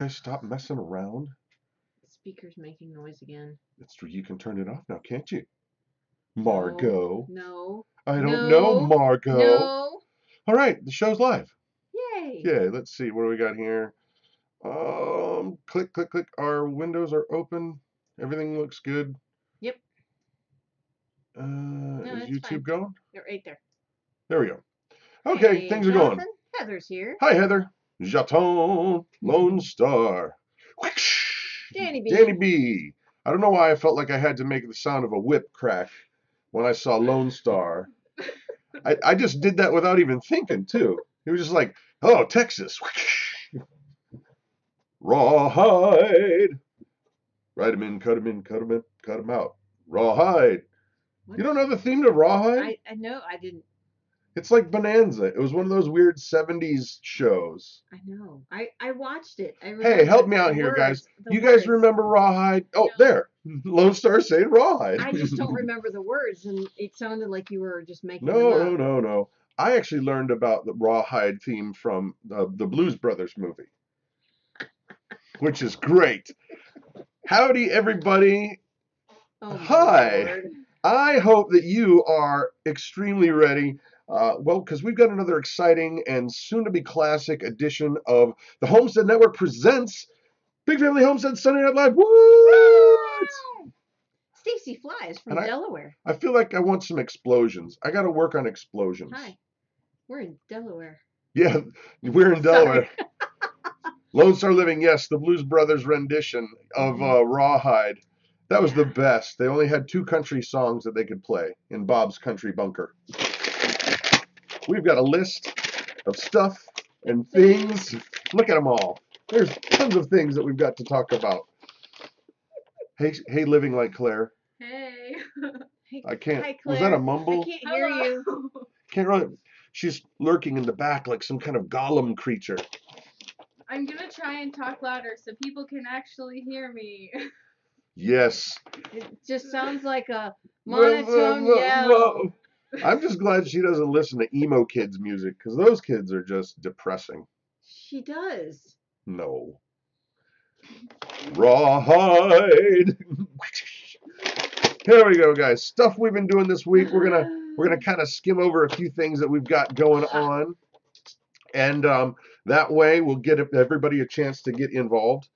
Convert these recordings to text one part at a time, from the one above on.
Guys, stop messing around. The speaker's making noise again. It's true. You can turn it off now, can't you? Margot. No. I don't know, Margot. No. All right, the show's live. Yay. Yeah, let's see. What do we got here? Click, click, click. Our windows are open. Everything looks good. Yep. Is YouTube going? You're right there. There we go. Okay, hey, things are Jonathan. going. Heather's here. Hi, Heather. Jaton, Lone Star. Danny B. Danny B. I don't know why I felt like I had to make the sound of a whip crack when I saw Lone Star. I just did that without even thinking, too. It was just like, oh, Texas. Rawhide. Write him in, cut him in, cut him in, cut him out. Rawhide. You don't know the theme to Rawhide? I know, I didn't. It's like Bonanza. It was one of those weird 70s shows. I know. I watched it. Hey, help me out here, guys. You guys remember Rawhide? Oh, there. Lone Star saying Rawhide. I just don't remember the words, and it sounded like you were just making them up. No. I actually learned about the Rawhide theme from the Blues Brothers movie, which is great. Howdy, everybody. Oh, hi. Lord. I hope that you are extremely ready. Well, because we've got another exciting and soon-to-be classic edition of the Homestead Network presents Big Family Homestead Sunday Night Live. What? Stacy Flies from Delaware. I feel like I want some explosions. I got to work on explosions. Hi. We're in Delaware. Yeah, we're in Delaware. Lone Star Living, yes, the Blues Brothers rendition of Rawhide. That was the best. They only had 2 country songs that they could play in Bob's Country Bunker. We've got a list of stuff and things. Look at them all. There's tons of things that we've got to talk about. Hey, Living Like Claire. Hey. I can't. Hi, Claire. Was that a mumble? I can't hear you. Can't really. She's lurking in the back like some kind of golem creature. I'm gonna try and talk louder so people can actually hear me. Yes. It just sounds like a monotone yell. I'm just glad she doesn't listen to emo kids music, because those kids are just depressing. She does. No. Rawhide. Here we go, guys. Stuff we've been doing this week. We're gonna kind of skim over a few things that we've got going on, and that way we'll get everybody a chance to get involved.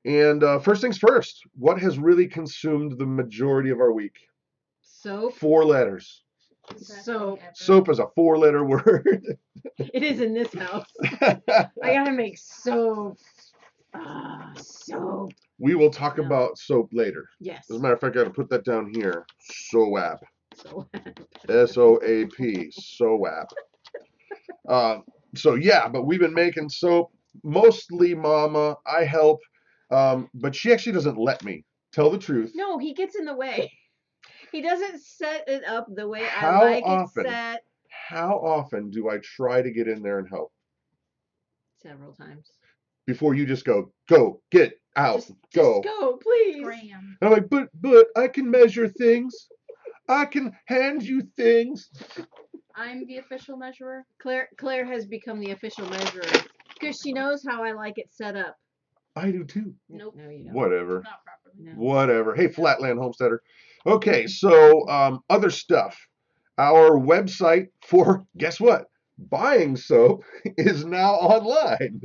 And first things first, what has really consumed the majority of our week? Soap. 4 letters. Soap. Soap is a 4-letter word. It is in this house. I gotta make soap. Soap. We will talk about soap later. Yes. As a matter of fact, I gotta put that down here. SOAP. SOAP. SOAP. SOAP. So yeah, but we've been making soap. Mostly Mama. I help. But she actually doesn't let me. Tell the truth. No, he gets in the way. He doesn't set it up the way I like it set. How often do I try to get in there and help? Several times. Before you just go, get out, go. Just go, please. Graham. I'm like, but I can measure things. I can hand you things. I'm the official measurer. Claire has become the official measurer because she knows how I like it set up. I do too. Nope. No, you don't. Whatever. Not properly. No. Whatever. Hey, Flatland Homesteader. Okay, so other stuff. Our website for, guess what? Buying soap is now online.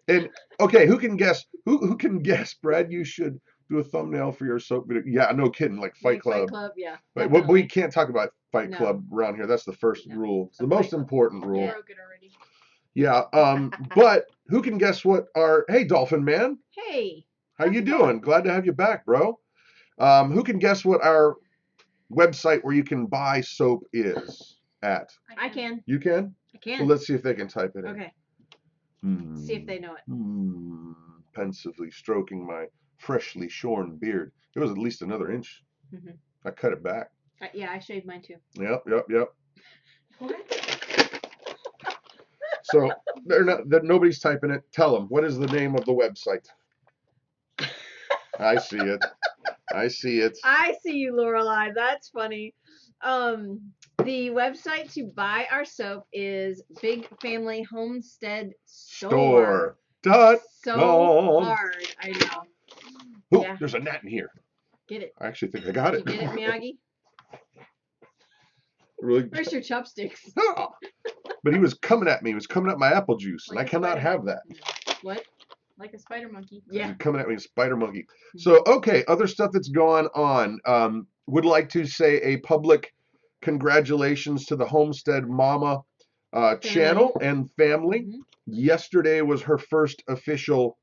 And okay, who can guess? Who can guess? Brad, you should do a thumbnail for your soap video. Yeah, no kidding, like Fight Club. Fight Club, yeah. But we can't talk about Fight Club around here. That's the first rule. It's the most important rule. You broke it already. Yeah. But who can guess what our? Hey, Dolphin Man. Hey. How you doing? Glad to have you back, bro. Who can guess what our website where you can buy soap is at? I can. You can? I can. Well, let's see if they can type it in. Okay. See if they know it. Pensively stroking my freshly shorn beard. It was at least another inch. Mm-hmm. I cut it back. Yeah, I shaved mine too. Yep. What? So nobody's typing it. Tell them, what is the name of the website? I see it. I see you, Lorelai. That's funny. The website to buy our soap is Big Family Homestead Store. So hard. I know. Oh, Yeah. there's a gnat in here. Get it. I actually think I got it. Did you get it, Miyagi? Really? Where's your chopsticks? Ah! But he was coming at me. He was coming at my apple juice, and I cannot have that. What? Like a spider monkey. Yeah. He's coming at me, a spider monkey. So, okay, other stuff that's going on. Would like to say a public congratulations to the Homestead Mama channel and family. Yesterday was her first official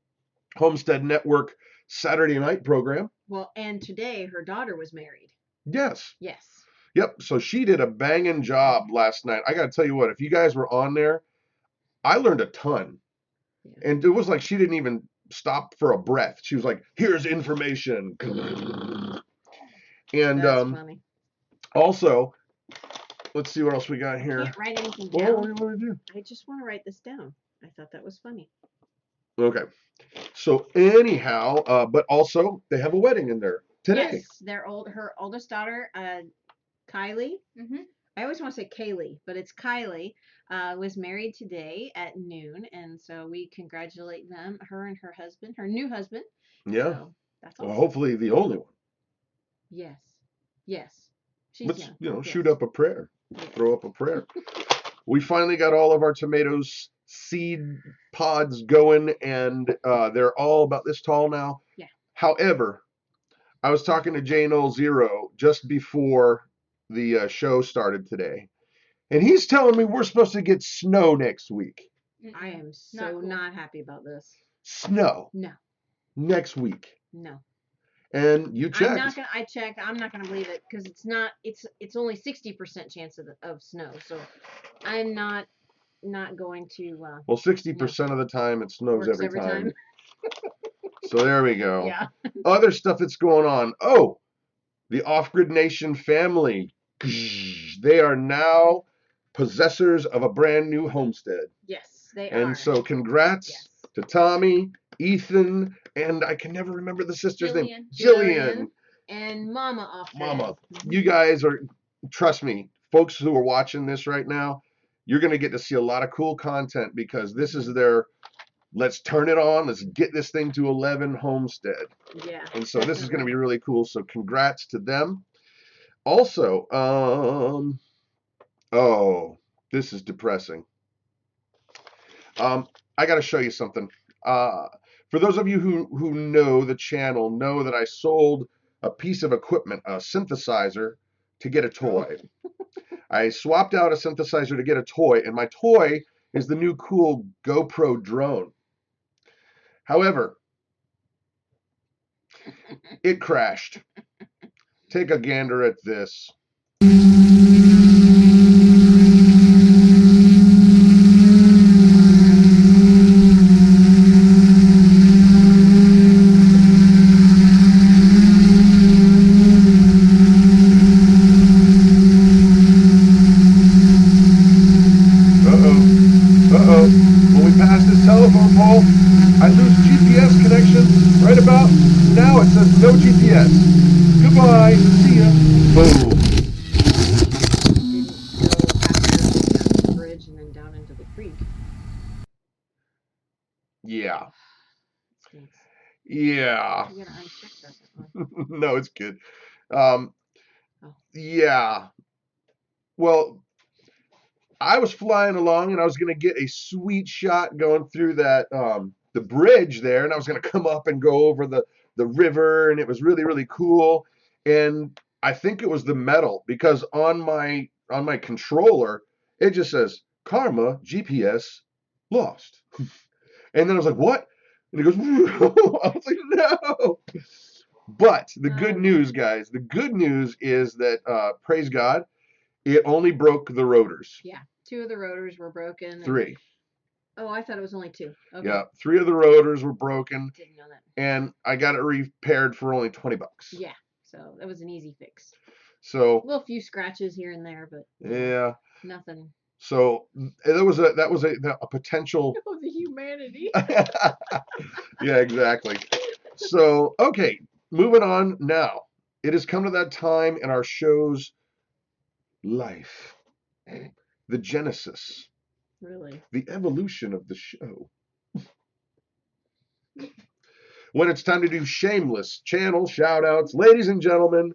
Homestead Network Saturday night program. Well, and today her daughter was married. Yes. Yes. Yep. So she did a banging job last night. I got to tell you what, if you guys were on there, I learned a ton. Yeah. And it was like she didn't even stop for a breath. She was like, here's information. And that's funny. Also, let's see what else we got here. I can't write anything down. What do you want to do? I just want to write this down. I thought that was funny. Okay. So anyhow, but also they have a wedding in there today. Yes, her oldest daughter, Kylie. I always want to say Kaylee, but it's Kylie. Was married today at noon, and so we congratulate them, her and her husband, her new husband. Yeah. So that's awesome. Well, hopefully the only one. Yes. Yes. Let's shoot up a prayer. Yes. Throw up a prayer. We finally got all of our tomatoes seed pods going, and they're all about this tall now. Yeah. However, I was talking to J0 just before the show started today, and he's telling me we're supposed to get snow next week. I am so not happy about this. Snow. No. Next week. No. And you checked. I checked. I'm not gonna believe it because it's not. It's only 60% chance of snow. So I'm not going to. Well, 60% of the time it snows every time. So there we go. Yeah. Other stuff that's going on. Oh, the Off-Grid Nation family. They are now possessors of a brand new homestead. Yes, they are. And so congrats to Tommy, Ethan, and I can never remember the sister's name. Jillian. And Mama Off-Grid. Mama. You guys are, trust me, folks who are watching this right now, you're going to get to see a lot of cool content because this is their, let's turn it on, let's get this thing to 11 homestead. Yeah. And so this is going to be really cool. So congrats to them. Also, oh, this is depressing. I got to show you something. For those of you who know the channel, know that I sold a piece of equipment, a synthesizer, to get a toy. I swapped out a synthesizer to get a toy, and my toy is the new cool GoPro drone. However, it crashed. Take a gander at this. When we pass this telephone pole, I lose GPS connection. Right about now it says no GPS. Goodbye. See ya. Boom. Didn't go after the bridge and then down into the creek. Yeah. Yeah. You gotta uncheck that one. No, it's good. Yeah. Well, I was flying along and I was going to get a sweet shot going through that the bridge there, and I was going to come up and go over the river, and it was really, really cool. And I think it was the metal, because on my controller it just says Karma GPS lost. And then I was like, what? And it goes, I was like, no. But the good news, guys, the good news is that praise God, it only broke the rotors. Yeah, 2 of the rotors were broken. 3. Oh, I thought it was only 2. Okay. Yeah, 3 of the rotors were broken. Didn't know that. And I got it repaired for only $20. Yeah, so that was an easy fix. So a little few scratches here and there, but yeah, nothing. So that was a potential. Oh, the humanity. Yeah, exactly. So okay, moving on now. It has come to that time in our show's life, the genesis. Really? The evolution of the show. When it's time to do shameless channel shout-outs, ladies and gentlemen,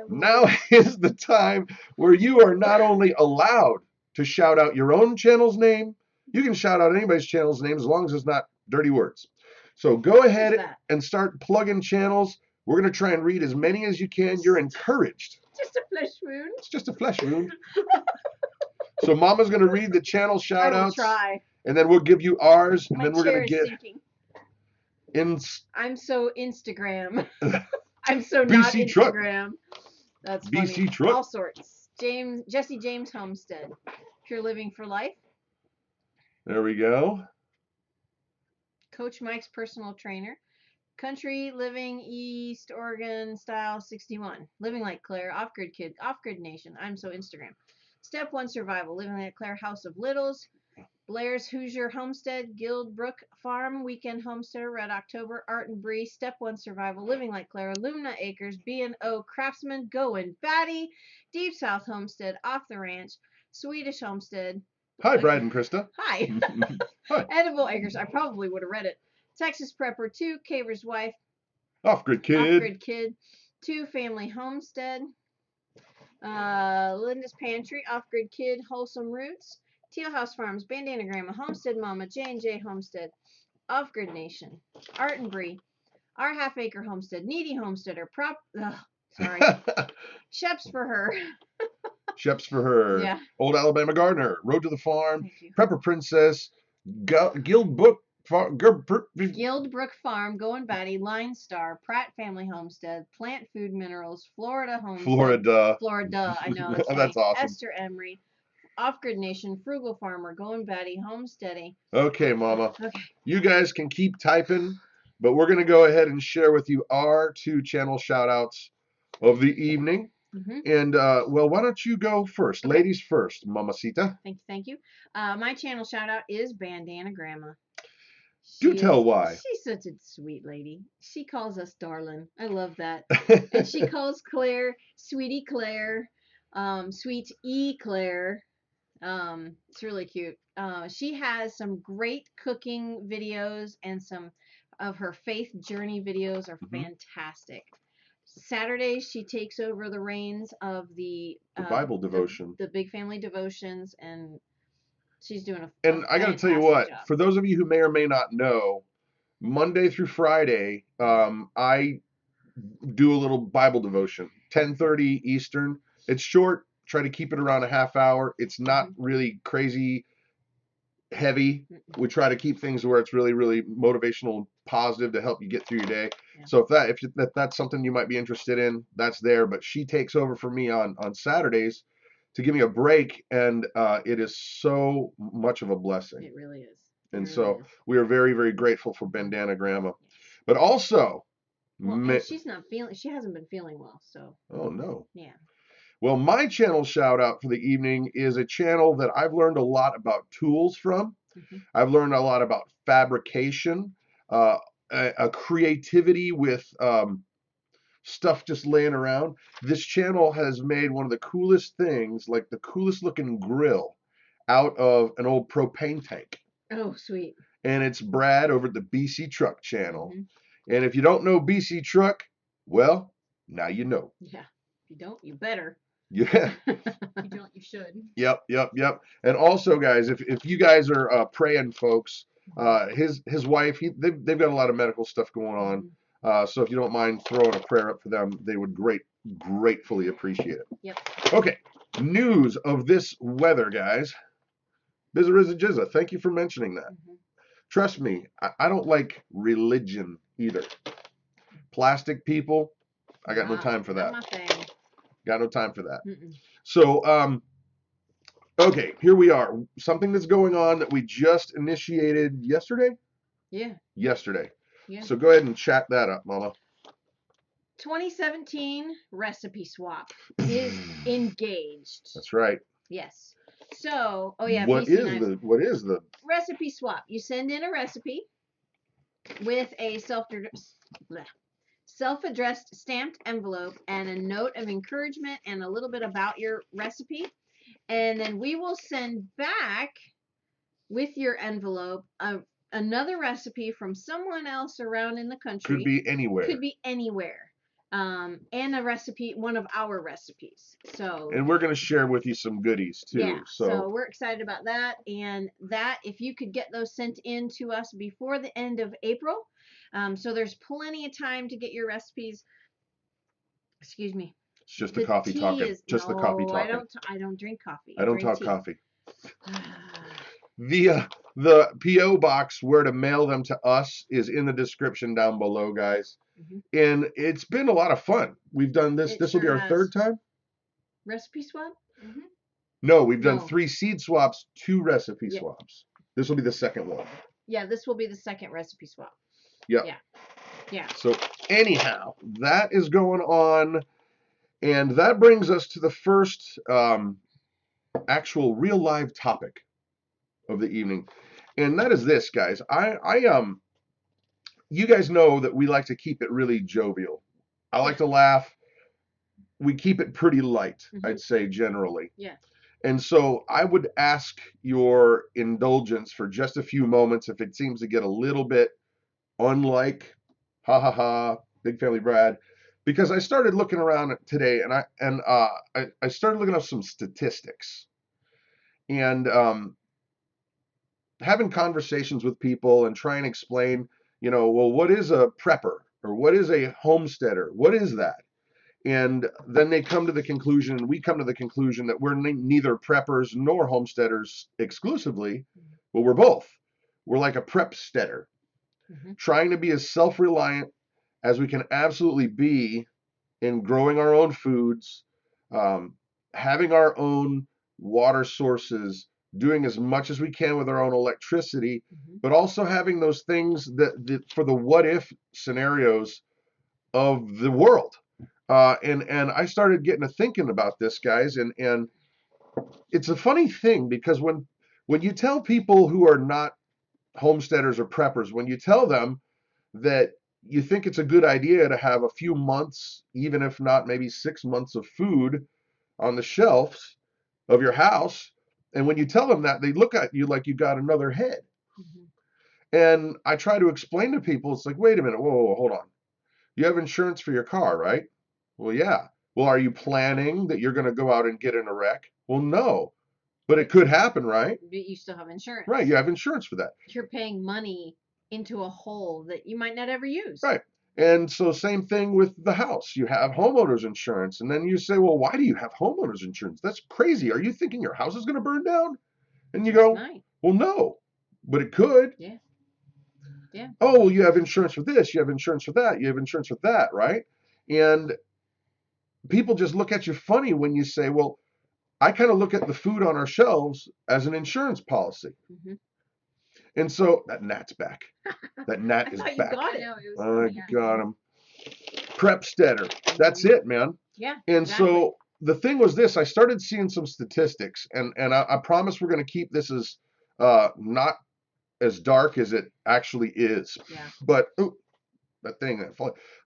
now is the time where you are not only allowed to shout out your own channel's name, you can shout out anybody's channel's name as long as it's not dirty words. So go ahead and start plugging channels. We're going to try and read as many as you can. You're encouraged. Just a flesh wound. It's just a flesh wound. So Mama's going to read the channel shout outs. I will try. And then we'll give you ours. And My then we're going to get sinking. in. I'm so Instagram. I'm so not BC Instagram. That's funny. BC Truck. All sorts. Jesse James Homestead. Pure Living for Life. There we go. Coach Mike's personal trainer. Country Living East Oregon Style 61. Living Like Claire. Off-Grid Kid. Off-Grid Nation. I'm so Instagram. Step 1 Survival. Living Like Claire. House of Littles. Blair's Hoosier Homestead. Guildbrook Farm. Weekend Homesteader. Red October. Art and Bree. Step 1 Survival. Living Like Claire. Lumina Acres. B&O Craftsman. Going Fatty. Deep South Homestead. Off the Ranch. Swedish Homestead. Hi, Brad and Krista. Hi. Hi. Edible Acres. I probably would have read it. Texas Prepper 2. Caver's Wife. Off-Grid Kid. Off-Grid Kid. 2 Family Homestead. Linda's Pantry. Off-Grid Kid. Wholesome Roots. Teal House Farms. Bandana Grandma. Homestead Mama. J&J Homestead. Off-Grid Nation. Art and Bree. Our Half Acre Homestead. Needy Homesteader. Sorry. Sheps for her. Sheps for her. Yeah. Old Alabama Gardener. Road to the Farm. Prepper Princess. Guildbrook Farm. Going Batty. Line Star. Pratt Family Homestead. Plant Food Minerals. Florida Homestead. Florida. I know. That's awesome. Esther Emery. Off-Grid Nation. Frugal Farmer. Going Batty. Homesteading. Okay, Mama. Okay. You guys can keep typing, but we're going to go ahead and share with you our 2 channel shout-outs of the evening. And, well, why don't you go first? Okay. Ladies first, Mamacita. Thank you. My channel shout-out is Bandana Grandma. Do tell why. She's such a sweet lady. She calls us darling. I love that. And she calls Claire Sweetie Claire, Sweet E Claire. It's really cute. She has some great cooking videos, and some of her faith journey videos are fantastic. Saturdays she takes over the reins of the Bible devotion, the Big Family devotions, and she's doing a and I got to tell you what, job. For those of you who may or may not know, Monday through Friday, I do a little Bible devotion, 10:30 Eastern. It's short. Try to keep it around a half hour. It's not really crazy heavy. We try to keep things where it's really, really motivational and positive to help you get through your day. Yeah. So if that's something you might be interested in, that's there. But she takes over for me on Saturdays to give me a break, and it is so much of a blessing. It really is. And so we are very, very grateful for Bandana Grandma. But also, she hasn't been feeling well, so. Oh no. Yeah. Well, my channel shout out for the evening is a channel that I've learned a lot about tools from. I've learned a lot about fabrication, a creativity with stuff just laying around. This channel has made one of the coolest things, like the coolest looking grill, out of an old propane tank. Oh, sweet. And it's Brad over at the BC Truck channel. And if you don't know BC Truck, well, now you know. Yeah. If you don't, you better. Yeah. If you don't, you should. Yep. And also, guys, if you guys are praying folks, his wife, they've got a lot of medical stuff going on. So if you don't mind throwing a prayer up for them, they would gratefully appreciate it. Yep. Okay. News of this weather, guys. Bizza Jizza, thank you for mentioning that. Trust me, I don't like religion either. Plastic people, I got no time for that. Not my thing. Got no time for that. So, okay, here we are. Something that's going on that we just initiated yesterday? Yeah. Yesterday. Yeah. So go ahead and chat that up, Mama. 2017 recipe swap is engaged. That's right. Yes. So, what is the recipe swap? You send in a recipe with a self-addressed stamped envelope and a note of encouragement and a little bit about your recipe, and then we will send back with your envelope another recipe from someone else around in the country. Could be anywhere. Could be anywhere. And a recipe, one of our recipes. So. And we're going to share with you some goodies too. Yeah. So we're excited about that. And that, if you could get those sent in to us before the end of April, so there's plenty of time to get your recipes. Excuse me. It's just the coffee talking. Just the coffee talking. I don't drink coffee. I don't talk coffee. The P.O. box where to mail them to us is in the description down below, guys. And it's been a lot of fun. We've done this. This will be our third time. Recipe swap? No, we've done 3 seed swaps, 2 recipe swaps. This will be the second one. Yeah, this will be the second recipe swap. Yep. Yeah. So anyhow, that is going on. And that brings us to the first actual real live topic of the evening. And that is this, guys. You guys know that we like to keep it really jovial. I like to laugh. We keep it pretty light, I'd say, generally. Yeah. And so I would ask your indulgence for just a few moments if it seems to get a little bit unlike Big Family Brad, because I started looking around today and I started looking up some statistics and having conversations with people and trying to explain, well, what is a prepper or what is a homesteader? What is that? And then they come to the conclusion, and we come to the conclusion that we're neither preppers nor homesteaders exclusively, but we're both. We're like a prep-steader, trying to be as self-reliant as we can absolutely be in growing our own foods, having our own water sources, doing as much as we can with our own electricity, but also having those things that for the what-if scenarios of the world. And I started getting to thinking about this, guys, and it's a funny thing because when you tell people who are not homesteaders or preppers, when you tell them that you think it's a good idea to have a few months, even if not maybe 6 months of food on the shelves of your house, and when you tell them that, they look at you like you got another head. And I try to explain to people, it's like, wait a minute, whoa, hold on. You have insurance for your car, right? Well, yeah. Well, are you planning that you're going to go out and get in a wreck? Well, no. But it could happen, right? But you still have insurance. Right, you have insurance for that. You're paying money into a hole that you might not ever use. Right. And so same thing with the house. You have homeowners insurance. And then you say, well, why do you have homeowners insurance? That's crazy. Are you thinking your house is going to burn down? And you go, well, no. But it could. Yeah. Oh, well, you have insurance for this. You have insurance for that. You have insurance for that, right? And people just look at you funny when you say, well, I kind of look at the food on our shelves as an insurance policy. And so that gnat's back. That gnat is back. You got it. I got him. Prep-steader. That's it, man. Yeah. And so the thing was this, I started seeing some statistics, and I promise we're going to keep this as not as dark as it actually is. Yeah. But that thing,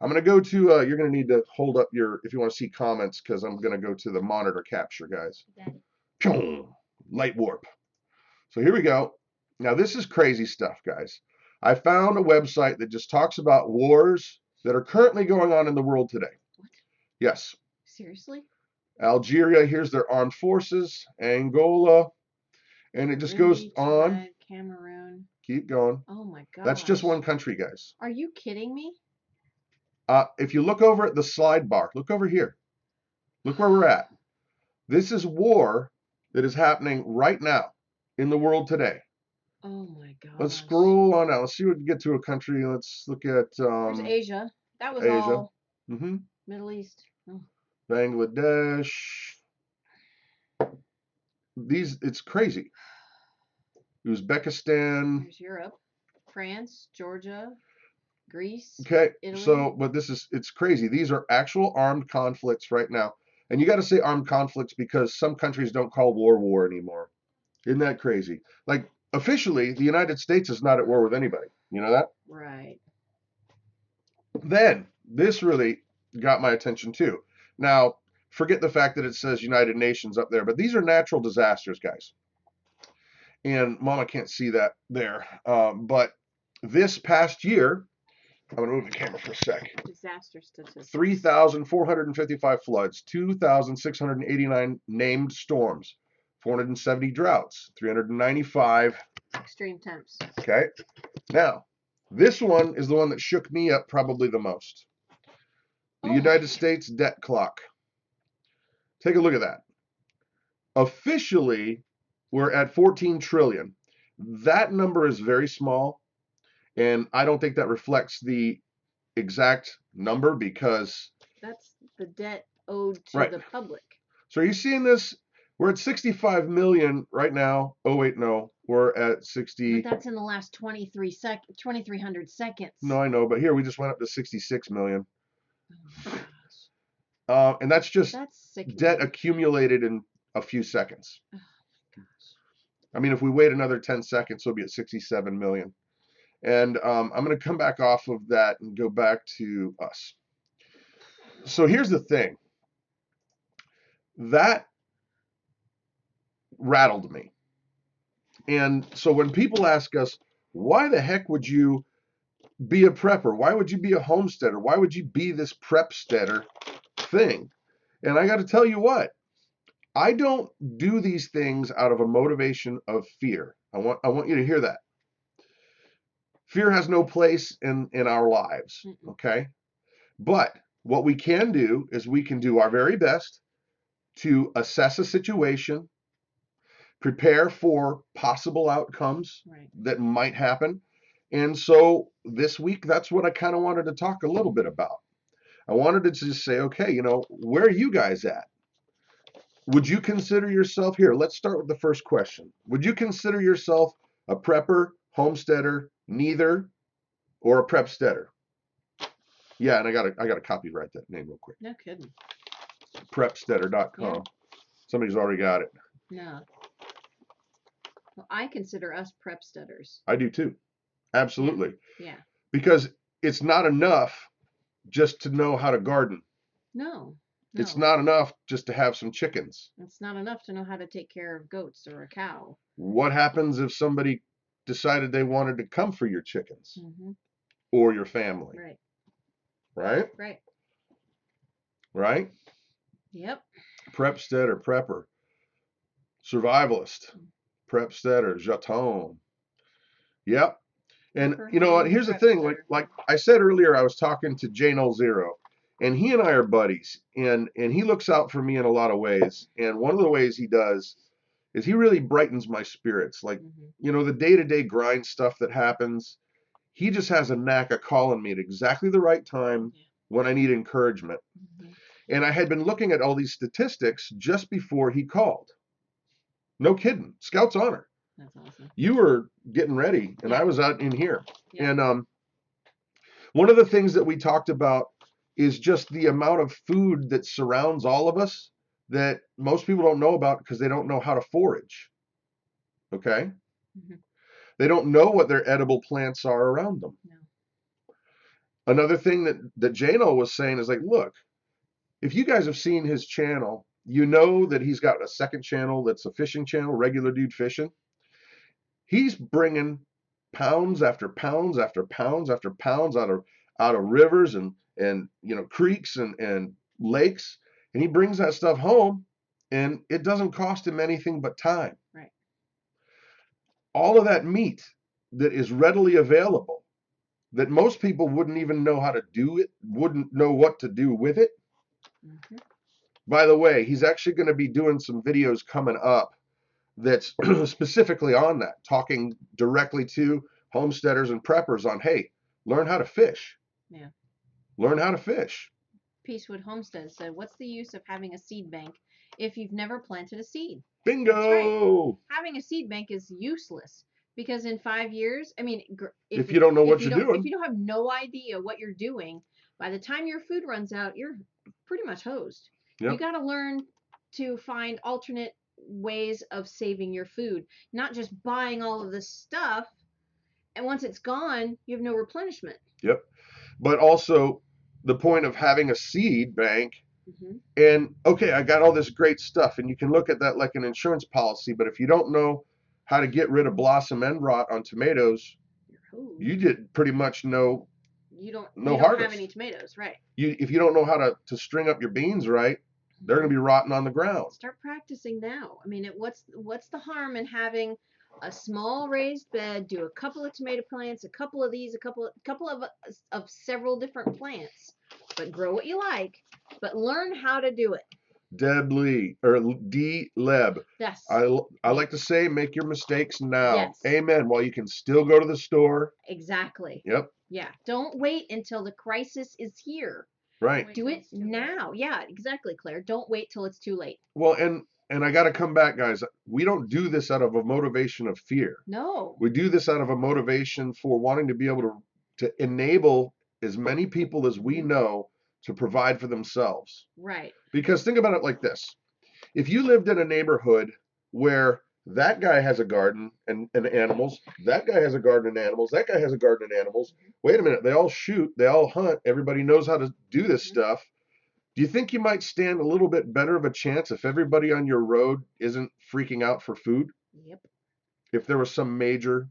I'm going to go to, you're going to need to hold up if you want to see comments, because I'm going to go to the monitor capture, guys. Light warp. So here we go. Now, this is crazy stuff, guys. I found a website that just talks about wars that are currently going on in the world today. What? Yes. Seriously? Algeria, here's their armed forces. Angola. And it just goes on. Cameroon. Keep going. Oh, my God. That's just one country, guys. Are you kidding me? If you look over at the slide bar, look over here. Look where we're at. This is war that is happening right now in the world today. Oh my God. Let's scroll on now. Let's see what we get to a country. Let's look at there's Asia. That was Asia. all Middle East. Oh. Bangladesh. It's crazy. Uzbekistan. There's Europe. France, Georgia, Greece. Okay. Italy. So, but it's crazy. These are actual armed conflicts right now. And you got to say armed conflicts because some countries don't call war anymore. Isn't that crazy? Like, officially, the United States is not at war with anybody. You know that? Right. Then, this really got my attention too. Now, forget the fact that it says United Nations up there, but these are natural disasters, guys. And Mama can't see that there. But this past year, I'm going to move the camera for a sec. Disaster statistics. 3,455 floods, 2,689 named storms, 470 droughts, 395 extreme temps. Okay. Now, this one is the one that shook me up probably the most. The United States debt clock. Take a look at that. Officially, we're at 14 trillion. That number is very small, and I don't think that reflects the exact number because that's the debt owed to the public. So are you seeing this? We're at 65 million right now. Oh wait, no, we're at 60. But that's in the last 2,300 seconds. No, I know, but here we just went up to 66 million. Oh, gosh. And that's just sickening. Debt accumulated in a few seconds. Oh, gosh. I mean, if we wait another 10 seconds, we'll be at 67 million. And I'm going to come back off of that and go back to us. So here's the thing. That rattled me. And so when people ask us, why the heck would you be a prepper? Why would you be a homesteader? Why would you be this prepsteader thing? And I got to tell you what, I don't do these things out of a motivation of fear. I want you to hear that. Fear has no place in our lives, okay? But what we can do is we can do our very best to assess a situation, prepare for possible outcomes that might happen. And so this week, that's what I kind of wanted to talk a little bit about. I wanted to just say, okay, you know, where are you guys at? Would you consider yourself here? Let's start with the first question. Would you consider yourself a prepper, homesteader, neither, or a prepsteader? Yeah, and I gotta copyright that name real quick. No kidding. Prepsteader.com. Yeah. Somebody's already got it. No. Well, I consider us prepsteaders. I do too. Absolutely. Yeah. Because it's not enough just to know how to garden. No. It's not enough just to have some chickens. It's not enough to know how to take care of goats or a cow. What happens if somebody decided they wanted to come for your chickens or your family? Right. Right? Right. Right? Yep. Prepsteader, prepper, survivalist, prepsteader, jeton. Yep. And you know what? Here's the thing. Like I said earlier, I was talking to J0, and he and I are buddies, and he looks out for me in a lot of ways. And one of the ways he does is he really brightens my spirits. Like, you know, the day-to-day grind stuff that happens, he just has a knack of calling me at exactly the right time when I need encouragement. And I had been looking at all these statistics just before he called. No kidding. Scout's honor. That's awesome. You were getting ready, and I was out in here. Yeah. And one of the things that we talked about is just the amount of food that surrounds all of us that most people don't know about because they don't know how to forage. Okay? They don't know what their edible plants are around them. No. Another thing that Jano was saying is like, look, if you guys have seen his channel, you know that he's got a second channel that's a fishing channel, Regular Dude Fishing. He's bringing pounds after pounds after pounds after pounds out of rivers and you know, creeks and lakes, and he brings that stuff home, and it doesn't cost him anything but time. Right. All of that meat that is readily available, that most people wouldn't even know how to do it, wouldn't know what to do with it. By the way, he's actually going to be doing some videos coming up that's specifically on that, talking directly to homesteaders and preppers on, hey, learn how to fish. Yeah. Learn how to fish. Peacewood Homestead said, what's the use of having a seed bank if you've never planted a seed? Bingo! That's right. Having a seed bank is useless because in 5 years, I mean, if you don't know what you're doing, if you don't have no idea what you're doing, by the time your food runs out, you're pretty much hosed. Yep. You got to learn to find alternate ways of saving your food, not just buying all of this stuff, and once it's gone, you have no replenishment. Yep. But also the point of having a seed bank, and okay, I got all this great stuff, and you can look at that like an insurance policy, but if you don't know how to get rid of blossom end rot on tomatoes, Ooh. you did pretty much no You don't harvest. have any tomatoes, right? If you don't know how to string up your beans right, they're going to be rotting on the ground. Start practicing now. I mean, what's the harm in having a small raised bed, do a couple of tomato plants, a couple of these, a couple of several different plants, but grow what you like, but learn how to do it. Deb Lee, or D. Leb. Yes. I like to say, make your mistakes now. Yes. Amen. While you can still go to the store. Exactly. Yep. Yeah. Don't wait until the crisis is here. Right. Do it now. Yeah, exactly, Claire. Don't wait till it's too late. Well, and I got to come back, guys. We don't do this out of a motivation of fear. No. We do this out of a motivation for wanting to be able to enable as many people as we know to provide for themselves. Right. Because think about it like this. If you lived in a neighborhood where that guy has a garden and animals, that guy has a garden and animals, that guy has a garden and animals, wait a minute, they all shoot, they all hunt, everybody knows how to do this stuff. Do you think you might stand a little bit better of a chance if everybody on your road isn't freaking out for food? Yep. If there was some major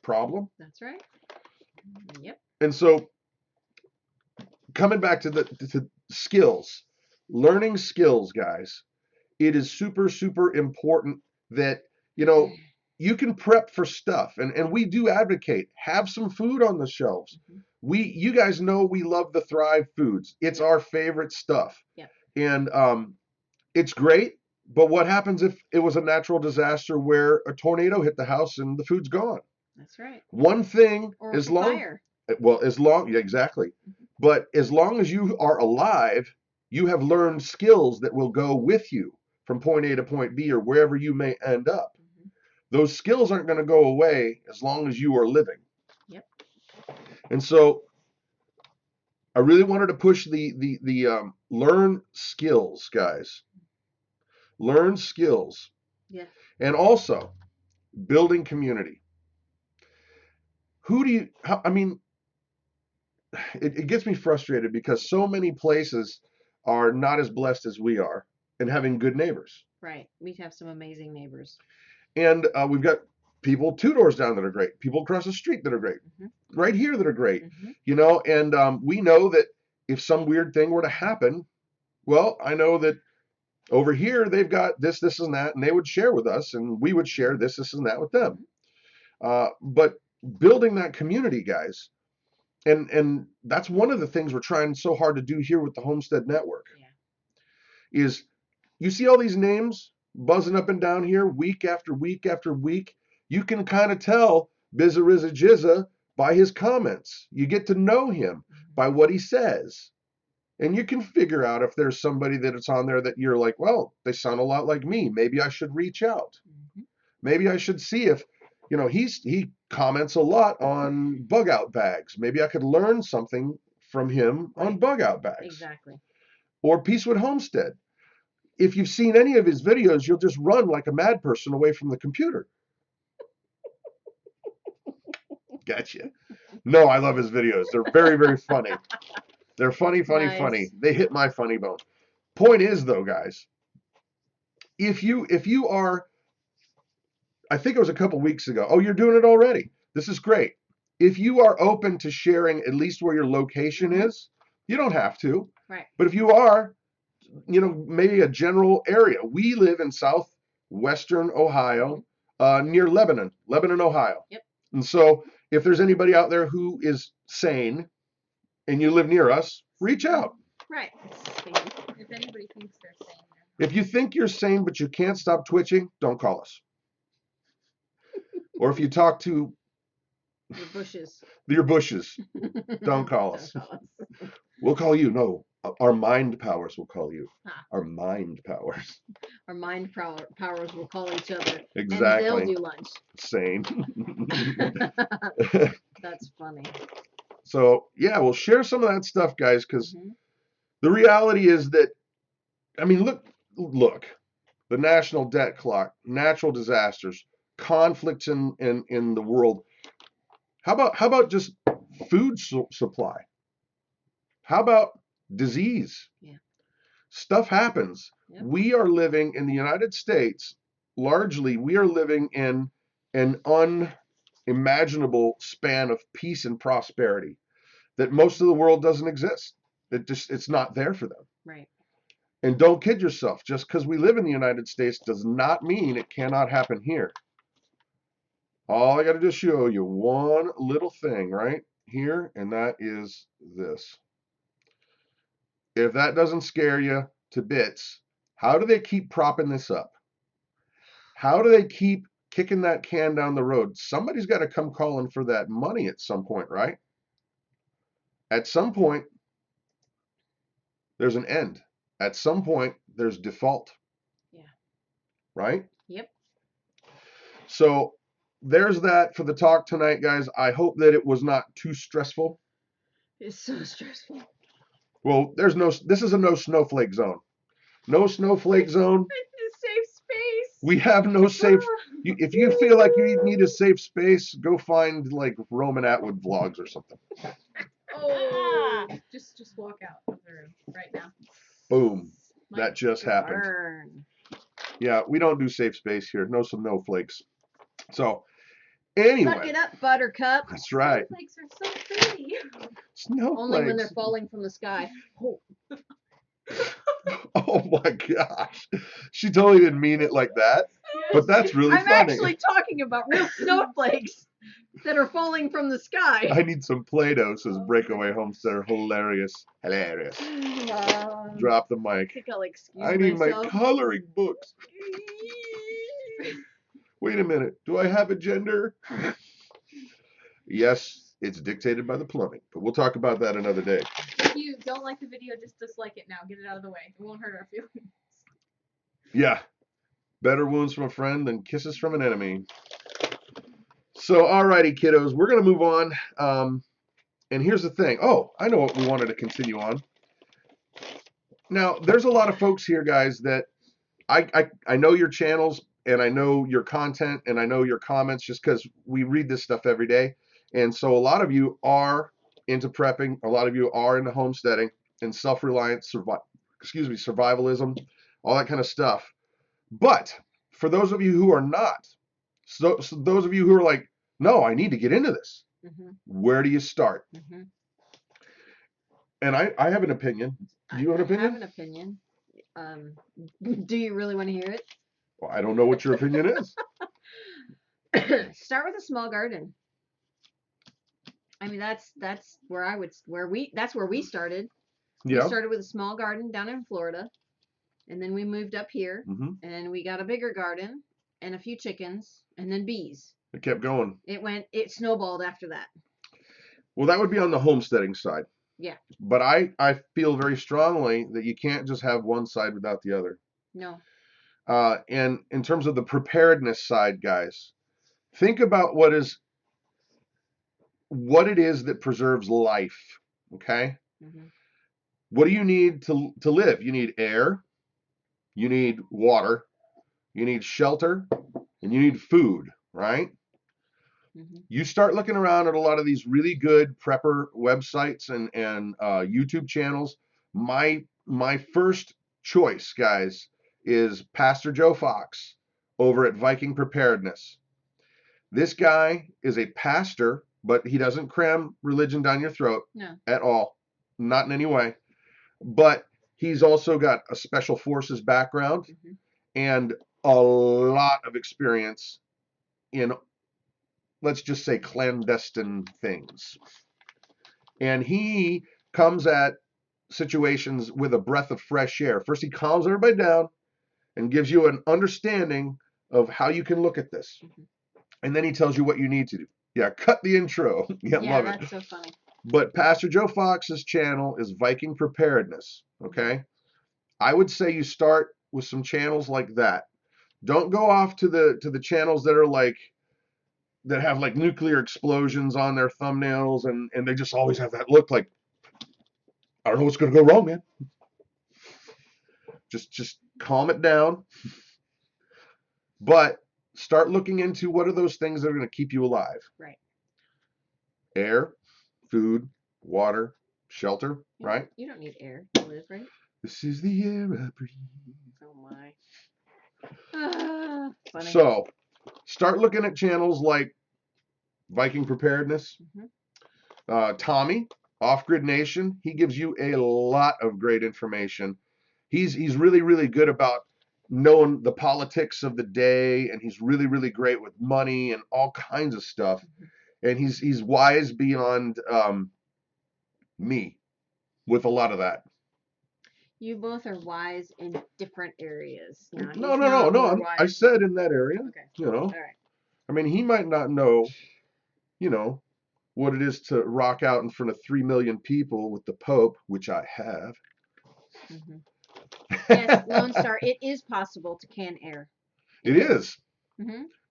problem? That's right. Yep. And so coming back to skills, learning skills, guys, it is super, super important that, you can prep for stuff. And we do advocate, have some food on the shelves. You guys know we love the Thrive foods. It's our favorite stuff. Yeah. And it's great. But what happens if it was a natural disaster where a tornado hit the house and the food's gone? That's right. One thing, or as long, fire. Yeah, exactly. But as long as you are alive, you have learned skills that will go with you from point A to point B or wherever you may end up. Those skills aren't going to go away as long as you are living. Yep. And so I really wanted to push the learn skills, guys. Learn skills. Yeah. And also building community. It gets me frustrated because so many places are not as blessed as we are in having good neighbors. Right. We have some amazing neighbors. And we've got people 2 doors down that are great, people across the street that are great, right here that are great, and we know that if some weird thing were to happen, well, I know that over here they've got this, and that, and they would share with us, and we would share this, and that with them. But building that community, guys, and that's one of the things we're trying so hard to do here with the Homestead Network. Yeah. Is you see all these names buzzing up and down here week after week after week. You can kind of tell Bizza Jizza by his comments. You get to know him by what he says. And you can figure out if there's somebody that it's on there that you're like, well, they sound a lot like me. Maybe I should reach out. Maybe I should see if, he comments a lot on bug out bags. Maybe I could learn something from him on bug out bags. Exactly. Or Peacewood Homestead. If you've seen any of his videos, you'll just run like a mad person away from the computer. Gotcha. No, I love his videos. They're very, very funny. They're funny. Nice. They hit my funny bone. Point is, though, guys, if you are, I think it was a couple weeks ago. Oh, you're doing it already. This is great. If you are open to sharing at least where your location is, you don't have to. Right. But if you are, maybe a general area. We live in southwestern Ohio, near Lebanon, Ohio. Yep. And so if there's anybody out there who is sane and you live near us, reach out. Right. If anybody thinks they're sane. If you think you're sane but you can't stop twitching, don't call us. Or if you talk to your bushes, don't call us. We'll call you. No, our mind powers will call you. Our mind powers. Our mind powers will call each other. Exactly. And they'll do lunch. Sane. That's funny. So, yeah, we'll share some of that stuff, guys, because the reality is that, look, the national debt clock, natural disasters, conflicts in the world. How about just food supply? How about disease? Yeah. Stuff happens. Yep. We are living in the United States, largely, we are living in an imaginable span of peace and prosperity that most of the world doesn't exist. It's not there for them. Right. And don't kid yourself. Just because we live in the United States does not mean it cannot happen here. All I got to do is show you one little thing right here, and that is this. If that doesn't scare you to bits, how do they keep propping this up? How do they keep kicking that can down the road? Somebody's got to come calling for that money at some point, right? At some point, there's an end. At some point, there's default. Yeah. Right? Yep. So there's that for the talk tonight, guys. I hope that it was not too stressful. It's so stressful. Well, this is a no snowflake zone. No snowflake zone. It's a safe space. We have no safe. If you feel like you need a safe space, go find like Roman Atwood vlogs or something. Oh, just walk out of the room right now. Boom. That just happened. Burn. Yeah, we don't do safe space here. No snowflakes. So, anyway. Suck it up, Buttercup. That's right. Snowflakes are so pretty. Snowflakes. Only when they're falling from the sky. Oh. Oh my gosh. She totally didn't mean it like that. But that's really funny. I'm actually talking about real snowflakes that are falling from the sky. I need some Play-Doh, says Breakaway Homesteader. Hilarious. Hilarious. Drop the mic. I think I'll excuse I need myself. my coloring books. Wait a minute. Do I have a gender? Yes, it's dictated by the plumbing, but we'll talk about that another day. If you don't like the video, just dislike it now. Get it out of the way. It won't hurt our feelings. Yeah. Better wounds from a friend than kisses from an enemy. So, alrighty, kiddos, we're going to move on. And here's the thing. Oh, I know what we wanted to continue on. Now, there's a lot of folks here, guys, that I know your channels, and I know your content, and I know your comments just because we read this stuff every day. And so a lot of you are into prepping. A lot of you are into homesteading and self-reliance, survivalism, all that kind of stuff. But for those of you who are not, so those of you who are like, no, I need to get into this. Mm-hmm. Where do you start? Mm-hmm. And I have an opinion. Do you have an opinion? I have an opinion. Do you really want to hear it? Well, I don't know what your opinion is. Start with a small garden. I mean, that's where we started. Yeah. We started with a small garden down in Florida, and then we moved up here, and we got a bigger garden and a few chickens, and then bees. It kept going. It snowballed after that. Well, that would be on the homesteading side. Yeah. But I feel very strongly that you can't just have one side without the other. No. And in terms of the preparedness side, guys, think about what it is that preserves life. Okay. Mm-hmm. What do you need to live? You need air, you need water, you need shelter, and you need food, right? Mm-hmm. You start looking around at a lot of these really good prepper websites and YouTube channels. My first choice, guys, is Pastor Joe Fox over at Viking Preparedness. This guy is a pastor, but he doesn't cram religion down your throat at all, not in any way. But he's also got a special forces background and a lot of experience in, let's just say, clandestine things. And he comes at situations with a breath of fresh air. First, he calms everybody down and gives you an understanding of how you can look at this. And then he tells you what you need to do. Yeah, cut the intro. Yeah, love it. That's so funny. But Pastor Joe Fox's channel is Viking Preparedness, okay? I would say you start with some channels like that. Don't go off to the channels that are that have like nuclear explosions on their thumbnails and they just always have that look like, I don't know what's going to go wrong, man. Just calm it down. But start looking into what are those things that are going to keep you alive. Right. Air, food, water, shelter, right? You don't need air to live, right? This is the air I breathe. Oh my. Funny. So, start looking at channels like Viking Preparedness. Tommy, Off Grid Nation. He gives you a lot of great information. He's really, really good about knowing the politics of the day, and he's really, really great with money and all kinds of stuff. And he's wise beyond me with a lot lot. You both are wise in different areas. No. I said in that area. Okay. You know. All right. I mean, he might not know, what it is to rock out in front of 3 million people with the Pope, which I have. Yes, Lone Star, it is possible to can air. It is.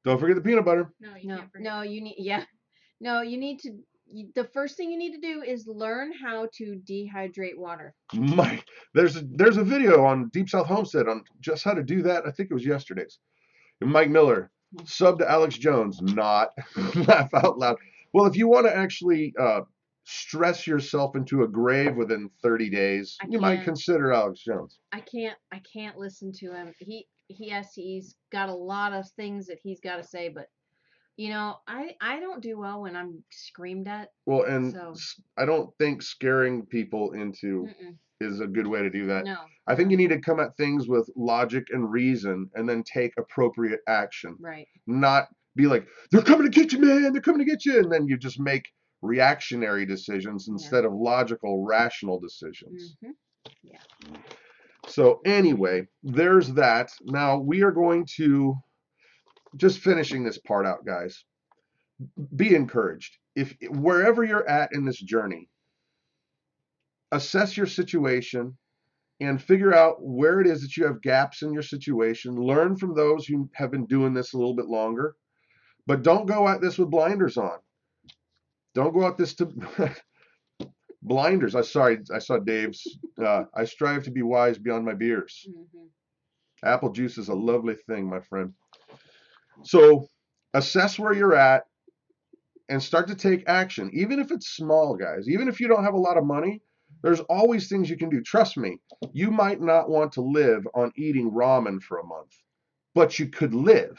Don't forget the peanut butter. No, you can't forget. No, you need. Yeah. No, you need to. The first thing you need to do is learn how to dehydrate water. There's a video on Deep South Homestead on just how to do that. I think it was yesterday's. And Mike Miller, sub to Alex Jones, not laugh out loud. Well, if you want to actually stress yourself into a grave within 30 days, you might consider Alex Jones. I can't listen to him. He's got a lot of things that he's got to say, but I don't do well when I'm screamed at. Well, and I don't think scaring people into is a good way to do that. No. I think you need to come at things with logic and reason and then take appropriate action. Right. Not be like, they're coming to get you, man, they're coming to get you. And then you just make reactionary decisions instead of logical, rational decisions. Yeah. So anyway, there's that. Now we are going to just finishing this part out, guys. Be encouraged. If wherever you're at in this journey, assess your situation and figure out where it is that you have gaps in your situation. Learn from those who have been doing this a little bit longer, but don't go at this with blinders on. Don't go at this to blinders. I saw Dave's. I strive to be wise beyond my beers. Apple juice is a lovely thing, my friend. So assess where you're at and start to take action, even if it's small, guys. Even if you don't have a lot of money, there's always things you can do. Trust me, you might not want to live on eating ramen for a month, but you could live.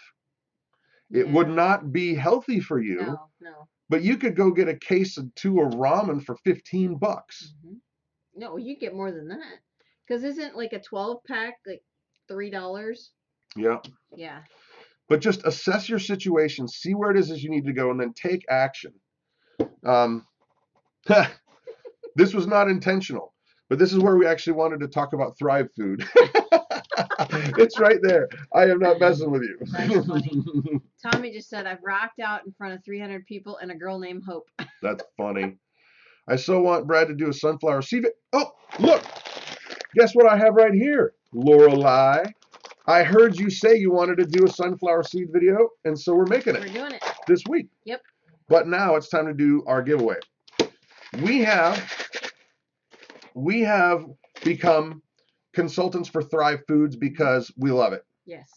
It would not be healthy for you. No. But you could go get a case of 2 of ramen for $15. No, you get more than that. Because isn't like a 12-pack like $3? Yeah. Yeah. But just assess your situation, see where it is you need to go, and then take action. This was not intentional, but this is where we actually wanted to talk about Thrive food. It's right there. I am not messing with you. That's funny. Tommy just said, I've rocked out in front of 300 people and a girl named Hope. That's funny. I so want Brad to do a sunflower seed. Oh, look. Guess what I have right here? Lorelei. I heard you say you wanted to do a sunflower seed video, and so we're making it. We're doing it. This week. Yep. But now it's time to do our giveaway. We have become consultants for Thrive Foods because we love it. Yes.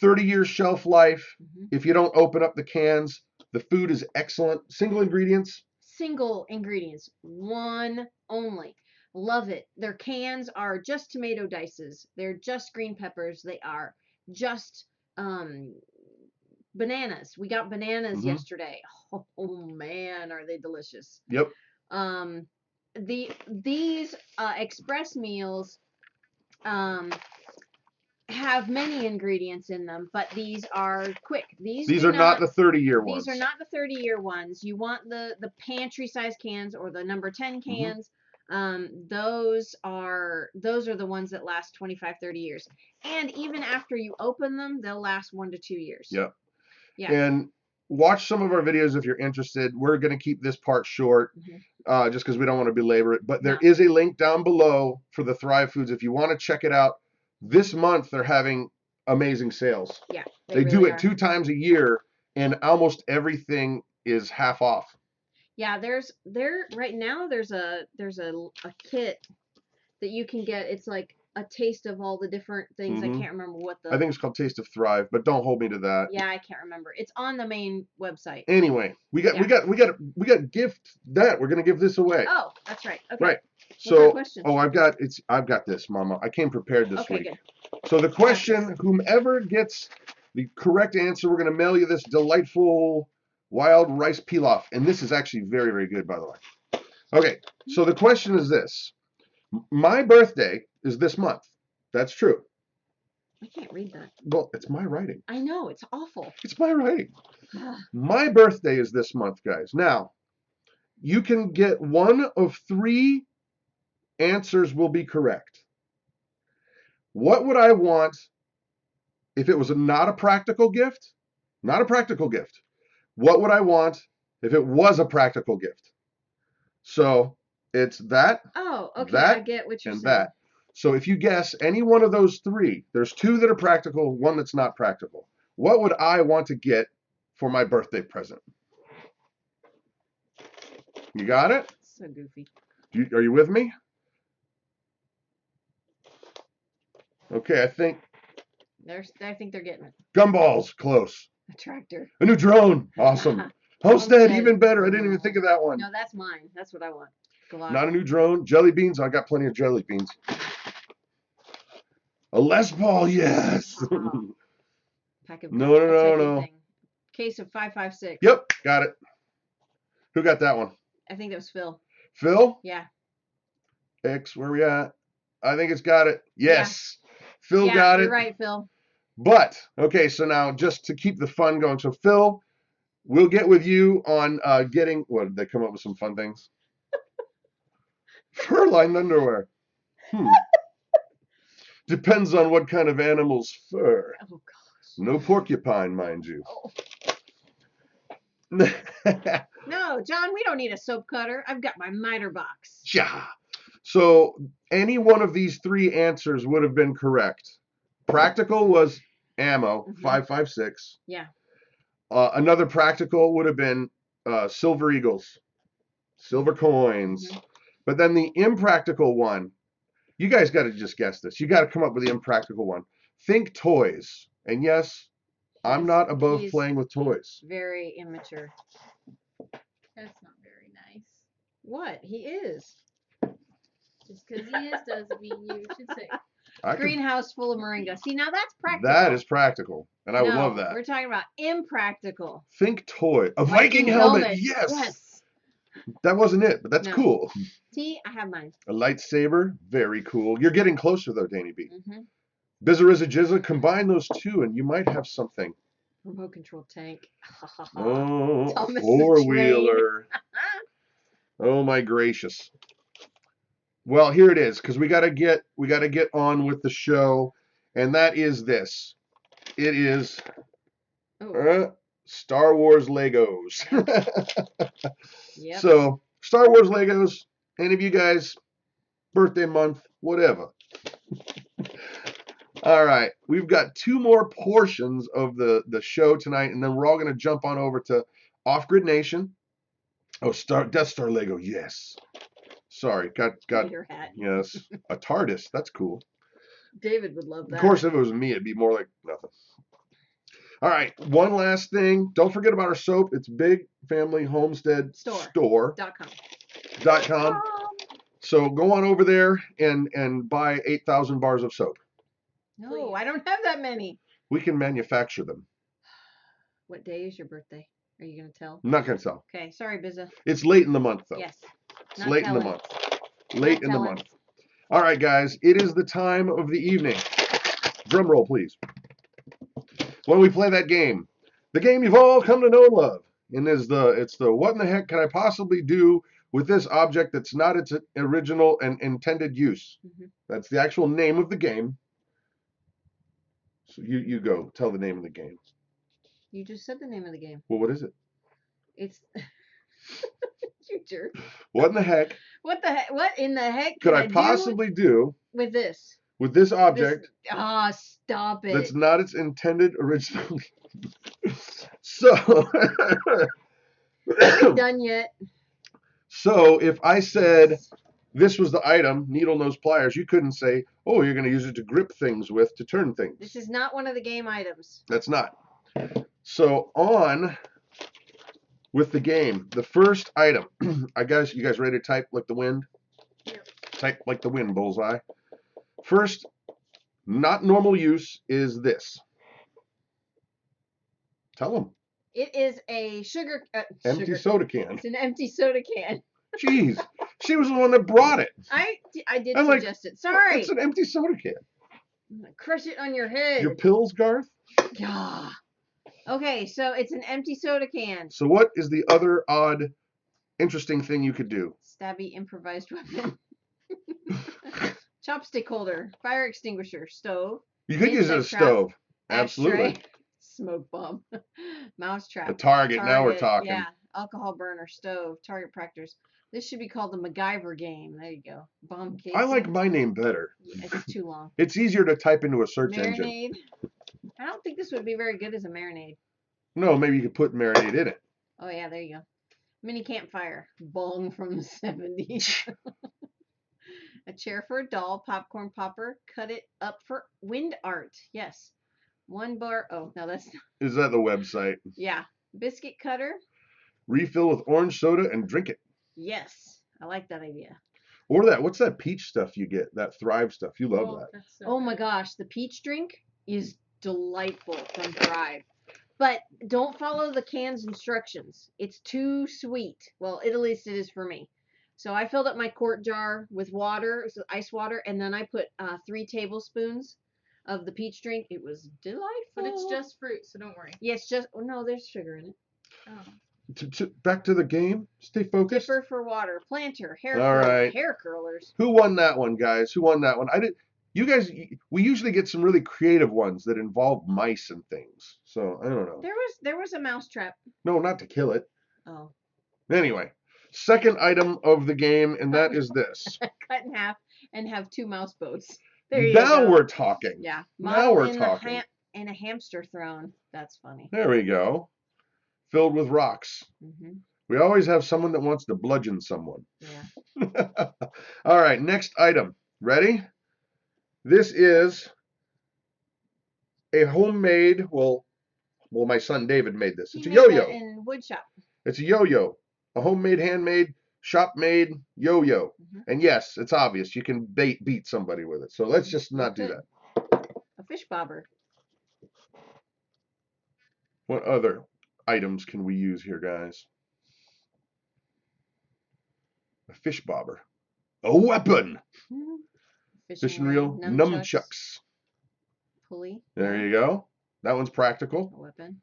30-year shelf life. If you don't open up the cans, the food is excellent. Single ingredients. Single ingredients. One only. Love it. Their cans are just tomato dices. They're just green peppers. They are just bananas. We got bananas yesterday. Oh man, are they delicious. Yep. These express meals have many ingredients in them, but these are quick. These are not the 30-year ones. These are not the 30-year ones. You want the pantry size cans or the number 10 cans. Those are the ones that last 25, 30 years. And even after you open them, they'll last 1 to 2 years. Yep. Yeah. And watch some of our videos if you're interested. We're going to keep this part short just because we don't want to belabor it. But there is a link down below for the Thrive Foods. If you want to check it out, this month they're having amazing sales. Yeah. They really do it 2 times a year, and almost everything is half off. Yeah, right now there's a kit that you can get. It's like a taste of all the different things. I can't remember what I think it's called Taste of Thrive, but don't hold me to that. Yeah, I can't remember. It's on the main website. Anyway, we got gift that we're gonna give this away. Oh, that's right. Okay. Right. So I've got this, Mama. I came prepared this week. Good. So the question, whomever gets the correct answer, we're gonna mail you this delightful wild rice pilaf. And this is actually very, very good, by the way. Okay, so the question is this. My birthday is this month. That's true. I can't read that. Well, it's my writing. I know, it's awful. It's my writing. My birthday is this month, guys. Now, you can get one of 3 answers will be correct. What would I want if it was not a practical gift? Not a practical gift. What would I want if it was a practical gift? So it's that. Oh, okay. That, I get what you're and saying. that. So if you guess any one of those 3, there's 2 that are practical, 1 that's not practical. What would I want to get for my birthday present? You got it? So goofy. Are you with me? Okay, I think they're getting it. gumballs, close. A tractor. A new drone, awesome. Homestead, even better. I didn't even think of that one. No, that's mine. That's what I want. Not a new drone. Jelly beans, I got plenty of jelly beans. A Les Paul, yes. Pack of No. Case of 556. Yep, got it. Who got that one? I think that was Phil. Phil? Yeah. X, where we at? I think it's got it. Yes. Yeah. Phil yeah, got it. You're right, Phil. But, okay, so now just to keep the fun going. So, Phil, we'll get with you on getting, what, did they come up with some fun things? Fur-lined underwear. Depends on what kind of animal's fur. Oh, gosh. No porcupine, mind you. Oh. No, John, we don't need a soap cutter. I've got my miter box. Yeah. So any one of these 3 answers would have been correct. Practical was ammo, 556. Yeah. Another practical would have been silver eagles, silver coins. But then the impractical one, you guys got to just guess this. You got to come up with the impractical one. Think toys. And yes, I'm not above playing with toys. Very immature. That's not very nice. What? He is. Just because he is doesn't mean you should say. Greenhouse full of moringa. See, now that's practical. That is practical. And I would love that. We're talking about impractical. Think toy. A Viking helmet. Yes. That wasn't it, but that's cool. See, I have mine. A lightsaber. Very cool. You're getting closer, though, Danny B. Bizzarizza Jizza. Combine those 2, and you might have something. Remote control tank. Oh, a 4-wheeler. Oh, my gracious. Well, here it is, because we gotta get on with the show, and that is this. It is Star Wars Legos. Yep. So Star Wars Legos. Any of you guys, birthday month, whatever. All right, we've got 2 more portions of the show tonight, and then we're all gonna jump on over to Off-Grid Nation. Oh, Death Star Lego, yes. Sorry, got your hat. Yes, a TARDIS. That's cool. David would love that. Of course, if it was me, it'd be more like nothing. All right, one last thing. Don't forget about our soap. It's Big Family Homestead Store.com. So go on over there and buy 8,000 bars of soap. No, please. I don't have that many. We can manufacture them. What day is your birthday? Are you going to tell? I'm not going to tell. Okay, sorry, Bizza. It's late in the month, though. Yes. It's late in the month. Late in the month. All right, guys. It is the time of the evening. Drum roll, please. When we play that game. The game you've all come to know and love. And it's the what in the heck can I possibly do with this object that's not its original and intended use. That's the actual name of the game. So you go. Tell the name of the game. You just said the name of the game. Well, what is it? It's... You jerk. What in the heck? What in the heck could I possibly do with this? With this object. Stop it. That's not its intended original. So. Not done yet. So if I said this was the item, needle nose pliers, you couldn't say, oh, you're going to use it to grip things with, to turn things. This is not one of the game items. That's not. So on with the game, the first item. You guys ready to type like the wind? Yep. Type like the wind, bullseye. First, not normal use is this. Tell them. It is a Empty soda can. It's an empty soda can. Jeez. She was the one that brought it. I did I'm like, suggest it. Sorry. It's an empty soda can. I'm gonna crush it on your head. Your pills, Garth? Yeah. Okay, so it's an empty soda can. So what is the other odd, interesting thing you could do? Stabby improvised weapon. Chopstick holder, fire extinguisher, stove. You could use it as a stove. Absolutely. Ashtray, smoke bomb, mouse trap. A target. Now we're talking. Yeah, alcohol burner, stove, target practice. This should be called the McGyver game. There you go. Bomb casing. I like my name better. It's too long. It's easier to type into a search engine. Marinade. I don't think this would be very good as a marinade. No, maybe you could put marinade in it. Oh yeah, there you go. Mini campfire. Bong from the 70s. A chair for a doll, popcorn popper, cut it up for wind art. Yes. One bar. Oh, no, that's. Is that the website? Yeah. Biscuit cutter. Refill with orange soda and drink it. Yes. I like that idea. Or that, what's that peach stuff you get? That Thrive stuff. You love that. That's so Oh good. my gosh. The peach drink is delightful from Thrive. But don't follow the can's instructions. It's too sweet. Well, at least it is for me. So I filled up my quart jar with water, so ice water, and then I put 3 tablespoons of the peach drink. It was delightful. But it's just fruit, so don't worry. Yeah, it's just, oh no, there's sugar in it. Oh. Back to the game. Stay focused. Dipper for water, planter, hair All right. hair curlers. Who won that one, guys? Who won that one? I did. You guys, we usually get some really creative ones that involve mice and things. So I don't know. There was a mouse trap. No, not to kill it. Oh. Anyway, second item of the game, and that is this. Cut in half and have 2 mouse boats. There you Now go. we're talking. Yeah. Now we're in talking. and a hamster throne. That's funny. There we go. Filled with rocks. Mm-hmm. We always have someone that wants to bludgeon someone. Yeah. All right, next item. Ready? This is a homemade, well, my son David made this. It's a yo-yo. In wood shop. It's a yo-yo. A homemade, handmade, shop-made yo-yo. Mm-hmm. And yes, it's obvious. You can beat somebody with it. So let's just not do that. A fish bobber. What other items can we use here, guys? A fish bobber. A weapon. Fishing reel. Nunchucks. Pulley. There you go. That one's practical. A weapon.